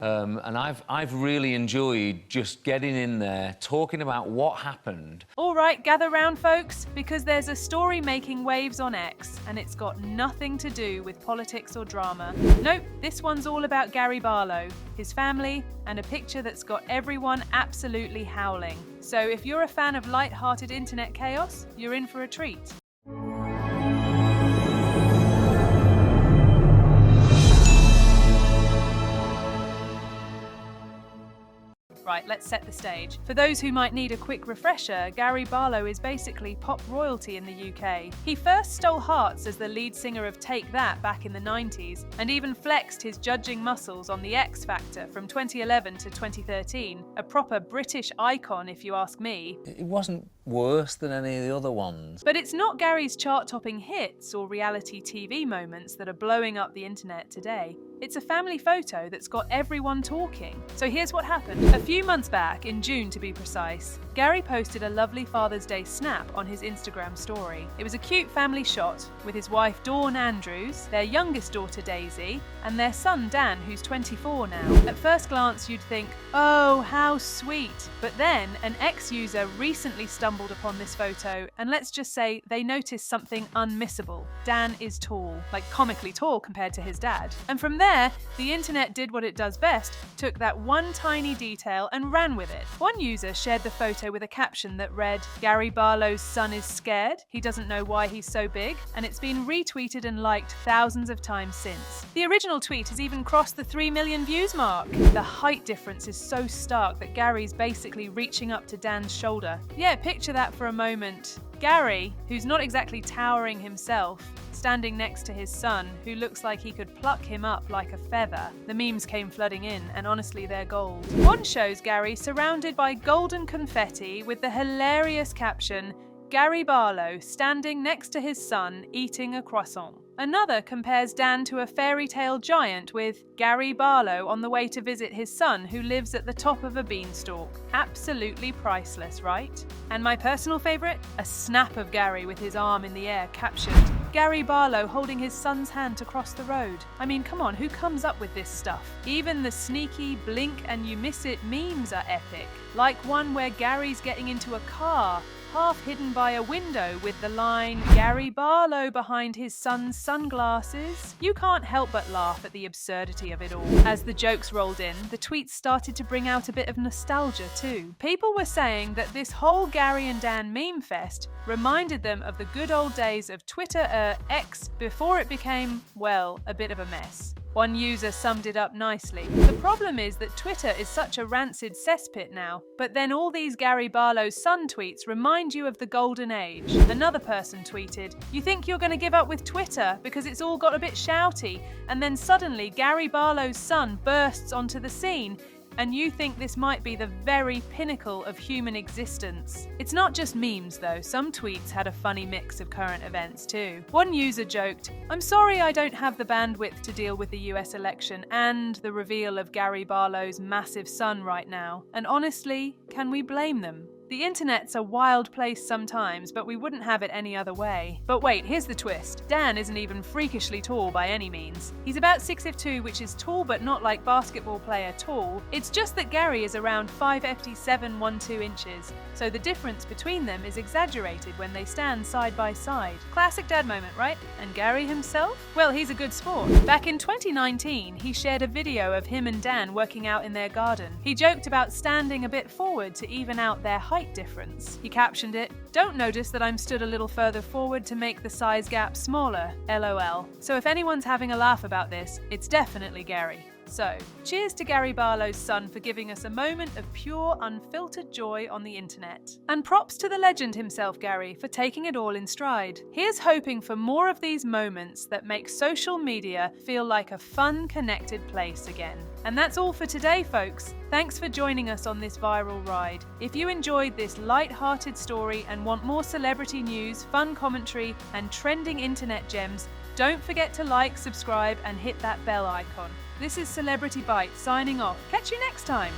And I've really enjoyed just getting in there, talking about what happened. All right, gather round, folks, because there's a story making waves on X, and it's got nothing to do with politics or drama. Nope, this one's all about Gary Barlow, his family, and a picture that's got everyone absolutely howling. So if you're a fan of light-hearted internet chaos, you're in for a treat. Right, let's set the stage. For those who might need a quick refresher, Gary Barlow is basically pop royalty in the UK. He first stole hearts as the lead singer of Take That back in the 90s, and even flexed his judging muscles on The X Factor from 2011 to 2013, a proper British icon if you ask me. It wasn't worse than any of the other ones. But it's not Gary's chart-topping hits or reality TV moments that are blowing up the internet today. It's a family photo that's got everyone talking. So here's what happened. A few months back, in June to be precise, Gary posted a lovely Father's Day snap on his Instagram story. It was a cute family shot with his wife Dawn Andrews, their youngest daughter Daisy, and their son Dan, who's 24 now. At first glance you'd think, oh, how sweet. But then an ex-user recently stumbled upon this photo, and let's just say they noticed something unmissable. Dan is tall, like comically tall compared to his dad. And from there, the internet did what it does best, took that one tiny detail and ran with it. One user shared the photo with a caption that read, "Gary Barlow's son is scared, he doesn't know why he's so big," and it's been retweeted and liked thousands of times since. The original tweet has even crossed the 3 million views mark. The height difference is so stark that Gary's basically reaching up to Dan's shoulder. Yeah, picture that for a moment. Gary, who's not exactly towering himself, standing next to his son, who looks like he could pluck him up like a feather. The memes came flooding in, and honestly, they're gold. One shows Gary surrounded by golden confetti with the hilarious caption, "Gary Barlow standing next to his son eating a croissant." Another compares Dan to a fairy tale giant with Gary Barlow on the way to visit his son who lives at the top of a beanstalk. Absolutely priceless, right? And my personal favourite? A snap of Gary with his arm in the air captioned, "Gary Barlow holding his son's hand to cross the road." I mean, come on, who comes up with this stuff? Even the sneaky blink and you miss it memes are epic. Like one where Gary's getting into a car, half hidden by a window with the line, "Gary Barlow behind his son's sunglasses." You can't help but laugh at the absurdity of it all. As the jokes rolled in, the tweets started to bring out a bit of nostalgia too. People were saying that this whole Gary and Dan meme fest reminded them of the good old days of Twitter X before it became, well, a bit of a mess. One user summed it up nicely. The problem is that Twitter is such a rancid cesspit now, but then all these Gary Barlow's son tweets remind you of the golden age. Another person tweeted, "You think you're going to give up with Twitter because it's all got a bit shouty, and then suddenly Gary Barlow's son bursts onto the scene, and you think this might be the very pinnacle of human existence." It's not just memes though, some tweets had a funny mix of current events too. One user joked, "I'm sorry I don't have the bandwidth to deal with the US election and the reveal of Gary Barlow's massive son right now. And honestly, can we blame them? The internet's a wild place sometimes, but we wouldn't have it any other way." But wait, here's the twist. Dan isn't even freakishly tall by any means. He's about 6'2", which is tall but not like basketball player tall. It's just that Gary is around 5'7" 1/2", so the difference between them is exaggerated when they stand side by side. Classic dad moment, right? And Gary himself? Well, he's a good sport. Back in 2019, he shared a video of him and Dan working out in their garden. He joked about standing a bit forward to even out their height difference. He captioned it, "Don't notice that I'm stood a little further forward to make the size gap smaller, LOL." So if anyone's having a laugh about this, it's definitely Gary. So, cheers to Gary Barlow's son for giving us a moment of pure, unfiltered joy on the internet. And props to the legend himself, Gary, for taking it all in stride. Here's hoping for more of these moments that make social media feel like a fun, connected place again. And that's all for today, folks. Thanks for joining us on this viral ride. If you enjoyed this light-hearted story and want more celebrity news, fun commentary, and trending internet gems, don't forget to like, subscribe, and hit that bell icon. This is Celebrity Bite signing off. Catch you next time.